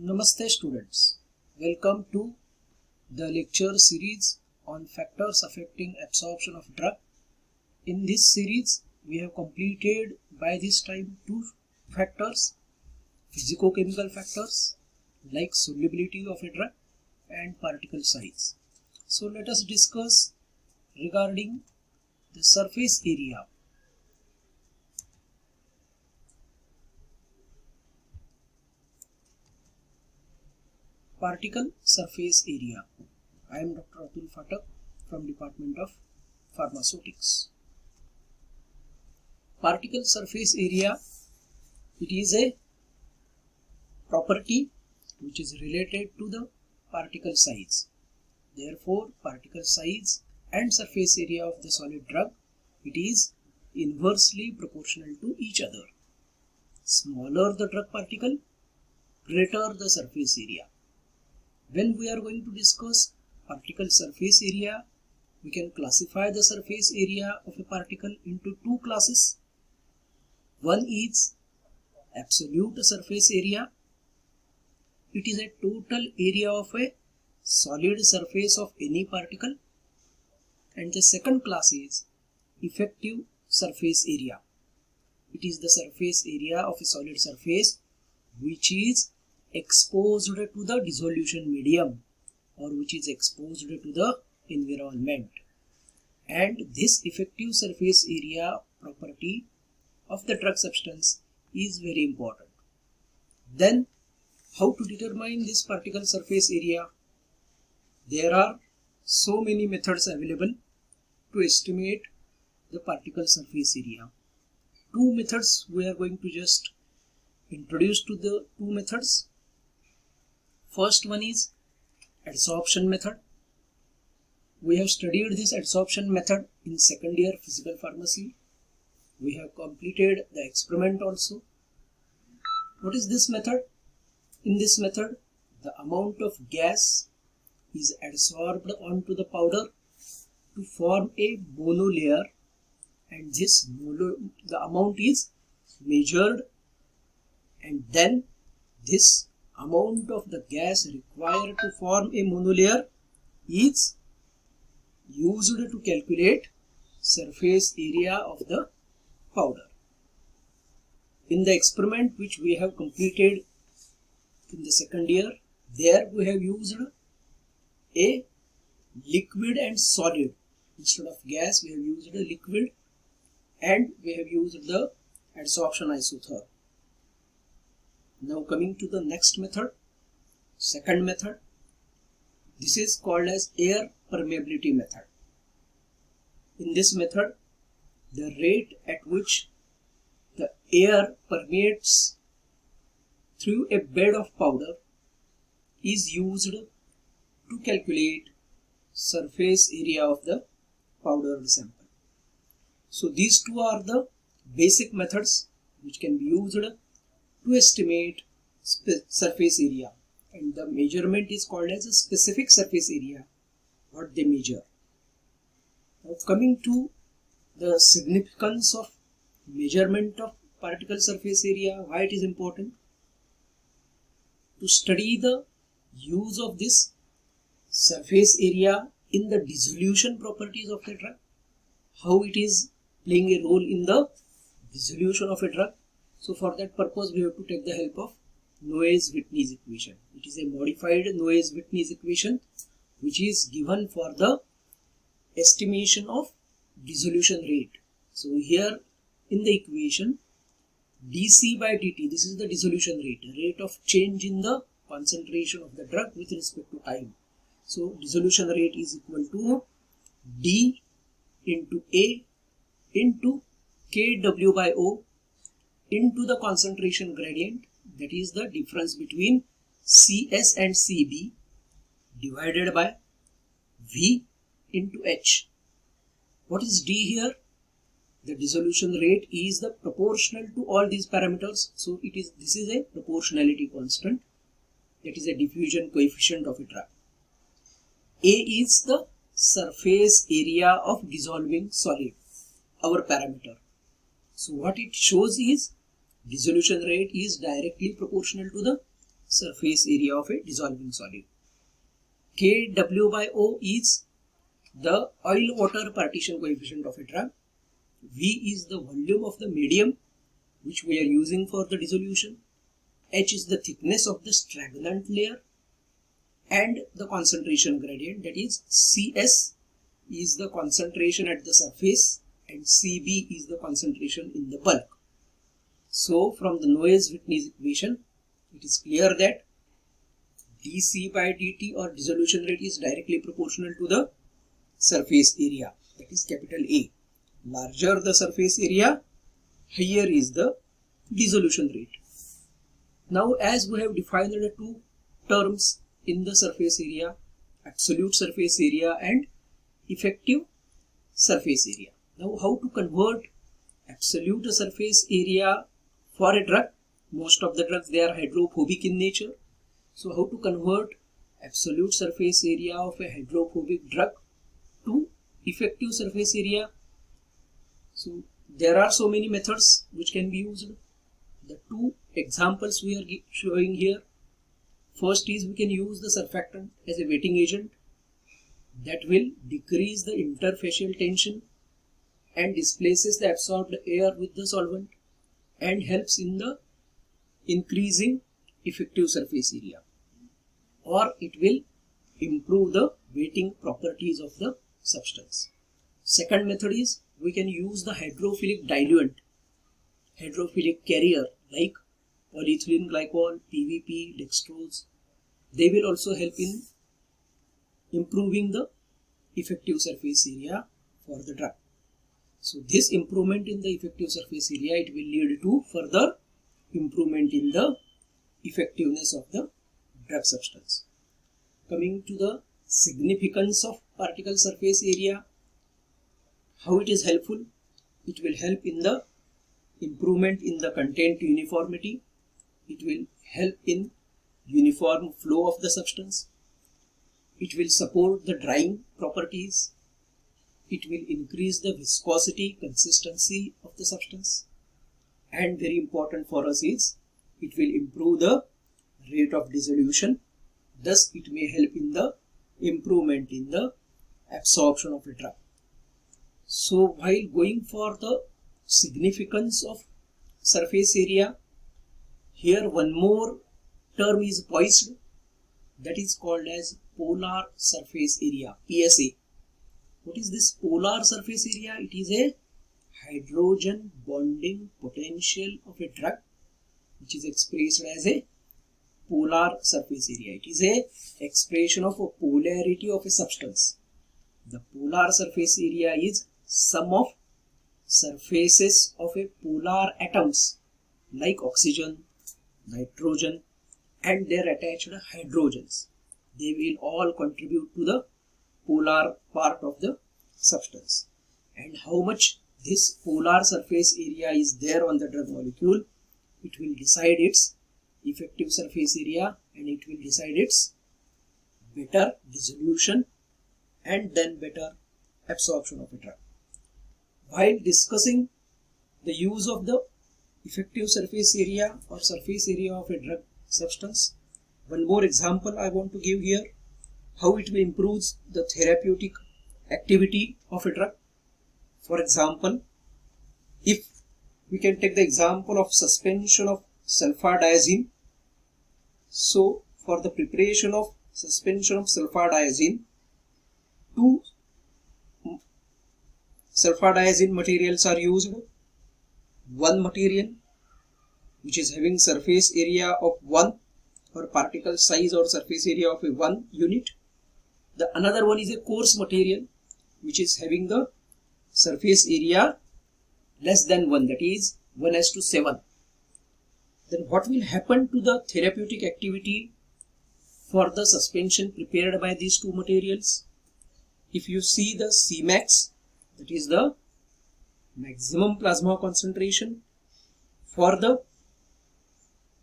Namaste students, welcome to the lecture series on factors affecting absorption of drug. In this series, we have completed by this time two factors, physicochemical factors like solubility of a drug and particle size. So let us discuss regarding the surface area. Particle surface area. I am Dr. Atul Phatak from Department of Pharmaceutics. Particle surface area, it is a property which is related to the particle size. Therefore, particle size and surface area of the solid drug, it is inversely proportional to each other. Smaller the drug particle, greater the surface area. When we are going to discuss particle surface area, we can classify the surface area of a particle into two classes. One is absolute surface area. It is a total area of a solid surface of any particle. And the second class is effective surface area. It is the surface area of a solid surface which is exposed to the dissolution medium or which is exposed to the environment, and this effective surface area property of the drug substance is very important. Then how to determine this particle surface area? There are so many methods available to estimate the particle surface area. Two methods we are going to just introduce to the two methods. First one is adsorption method. We have studied this adsorption method in second year physical pharmacy. We have completed the experiment also. What is this method? In this method, the amount of gas is adsorbed onto the powder to form a monolayer, and the amount is measured, and then this amount of the gas required to form a monolayer is used to calculate surface area of the powder. In the experiment which we have completed in the second year, there we have used a liquid and solid. Instead of gas, we have used a liquid and we have used the adsorption isotherm. Now coming to the next method, second method. This is called as air permeability method. In this method, the rate at which the air permeates through a bed of powder is used to calculate surface area of the powdered sample. So these two are the basic methods which can be used to estimate surface area, and the measurement is called as a specific surface area, what they measure. Now coming to the significance of measurement of particle surface area, why it is important. To study the use of this surface area in the dissolution properties of a drug, how it is playing a role in the dissolution of a drug. So for that purpose, we have to take the help of Noyes-Whitney's equation. It is a modified Noyes-Whitney's equation which is given for the estimation of dissolution rate. So here in the equation, dC by dt, this is the dissolution rate of change in the concentration of the drug with respect to time. So dissolution rate is equal to D into A into Kw by O into the concentration gradient, that is the difference between Cs and Cb, divided by V into H. What is D here? The dissolution rate is the proportional to all these parameters. So this is a proportionality constant, that is a diffusion coefficient of a drug. A is the surface area of dissolving solid, our parameter. So what it shows is dissolution rate is directly proportional to the surface area of a dissolving solid. Kw by O is the oil water partition coefficient of a drug. V is the volume of the medium which we are using for the dissolution. H is the thickness of the stagnant layer, and the concentration gradient, that is Cs is the concentration at the surface and Cb is the concentration in the bulk. So from the Knoyes-Whitney equation, it is clear that dC by dt or dissolution rate is directly proportional to the surface area, that is capital A. Larger the surface area, higher is the dissolution rate. Now, as we have defined the two terms in the surface area, absolute surface area and effective surface area. Now, how to convert absolute surface area for a drug? Most of the drugs, they are hydrophobic in nature. So, how to convert absolute surface area of a hydrophobic drug to effective surface area? So, there are so many methods which can be used. The two examples we are showing here. First is we can use the surfactant as a wetting agent that will decrease the interfacial tension and displaces the absorbed air with the solvent and helps in the increasing effective surface area, or it will improve the wetting properties of the substance. Second method is we can use the hydrophilic diluent, hydrophilic carrier like polyethylene glycol, PVP, dextrose. They will also help in improving the effective surface area for the drug. So this improvement in the effective surface area, it will lead to further improvement in the effectiveness of the drug substance. Coming to the significance of particle surface area, how it is helpful? It will help in the improvement in the content uniformity. It will help in uniform flow of the substance. It will support the drying properties. It will increase the viscosity, consistency of the substance. And very important for us is it will improve the rate of dissolution. Thus, it may help in the improvement in the absorption of a drug. So, while going for the significance of surface area, here one more term is poised, that is called as polar surface area, PSA. What is this polar surface area? It is a hydrogen bonding potential of a drug which is expressed as a polar surface area. It is a expression of a polarity of a substance. The polar surface area is sum of surfaces of a polar atoms like oxygen, nitrogen and their attached hydrogens. They will all contribute to the polar part of the substance. And how much this polar surface area is there on the drug molecule, it will decide its effective surface area and it will decide its better dissolution and then better absorption of a drug. While discussing the use of the effective surface area or surface area of a drug substance, one more example I want to give here, how it will improve the therapeutic activity of a drug. For example, if we can take the example of suspension of sulfadiazine. So, for the preparation of suspension of sulfadiazine, two sulfadiazine materials are used. One material which is having surface area of 1 or particle size or surface area of a 1 unit. The another one is a coarse material which is having the surface area less than 1, that is 1:7. Then what will happen to the therapeutic activity for the suspension prepared by these two materials? If you see the Cmax, that is the maximum plasma concentration for the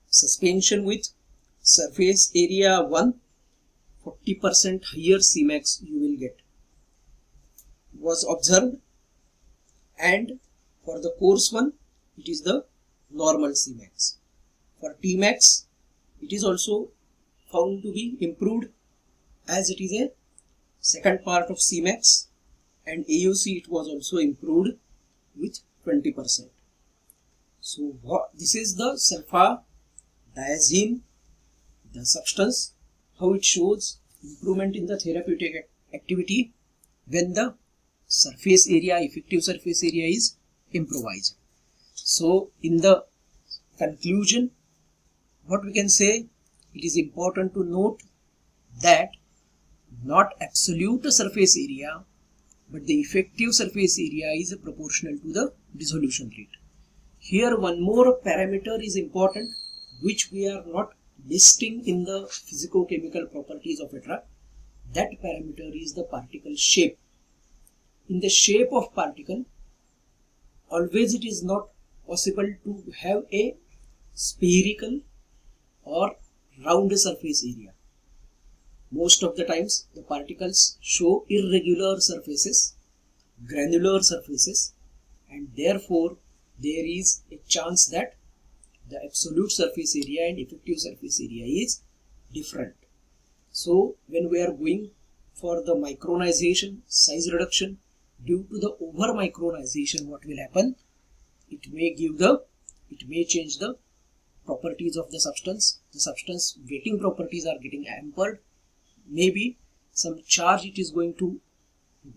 suspension with surface area 1, 40% higher Cmax you will get, was observed, and for the coarse one it is the normal Cmax. For Tmax it is also found to be improved as it is a second part of Cmax, and AUC it was also improved with 20%. So this is the sulfadiazine, the substance, how it shows improvement in the therapeutic activity when the surface area, effective surface area is improvised. So in the conclusion, what we can say, it is important to note that not absolute surface area, but the effective surface area is proportional to the dissolution rate. Here one more parameter is important, which we are not listing in the physicochemical properties of a drug. That parameter is the particle shape. In the shape of particle, always it is not possible to have a spherical or round surface area. Most of the times the particles show irregular surfaces, granular surfaces, and therefore there is a chance that the absolute surface area and effective surface area is different. So when we are going for the micronization, size reduction, due to the over micronization, what will happen? It may change the properties of the substance. The substance weighting properties are getting hampered. Maybe some charge it is going to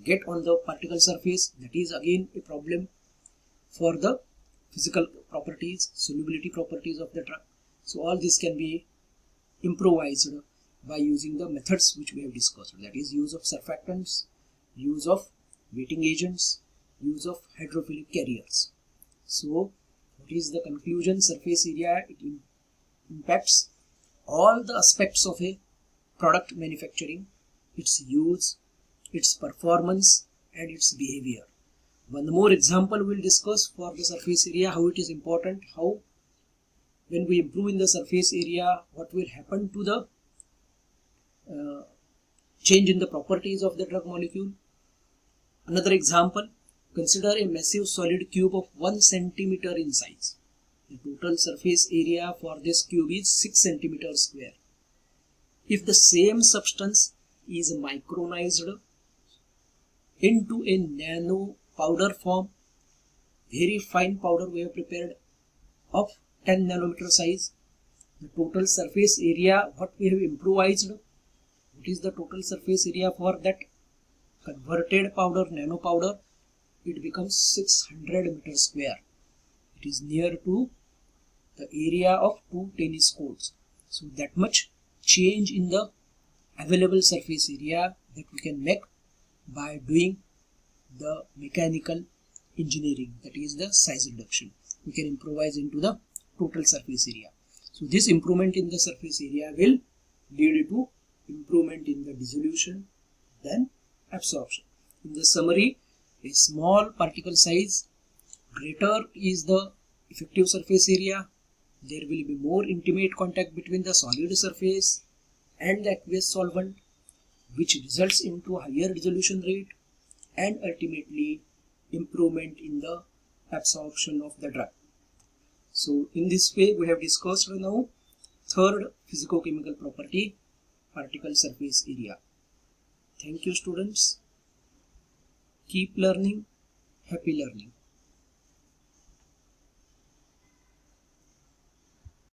get on the particle surface. That is again a problem for the physical properties, solubility properties of the drug. So all this can be improvised by using the methods which we have discussed. That is use of surfactants, use of weighting agents, use of hydrophilic carriers. So what is the conclusion? Surface area, it impacts all the aspects of a product manufacturing, its use, its performance, and its behavior. One more example we'll discuss for the surface area, how it is important, how when we improve in the surface area, what will happen to the change in the properties of the drug molecule. Another example, consider a massive solid cube of 1 centimeter in size. The total surface area for this cube is 6 centimeters square. If the same substance is micronized into a nano powder form, very fine powder we have prepared of 10 nanometer size, the total surface area what we have improvised, what is the total surface area for that converted powder, nano powder? It becomes 600 meters square. It is near to the area of 2 tennis courts. So that much change in the available surface area that we can make by doing the mechanical engineering, that is the size reduction. We can improvise into the total surface area. So this improvement in the surface area will lead to improvement in the dissolution, then absorption. In the summary, a small particle size, greater is the effective surface area. There will be more intimate contact between the solid surface and the aqueous solvent, which results into higher dissolution rate and ultimately improvement in the absorption of the drug. So in this way we have discussed now third physicochemical property, particle surface area. Thank you students. Keep learning. Happy learning.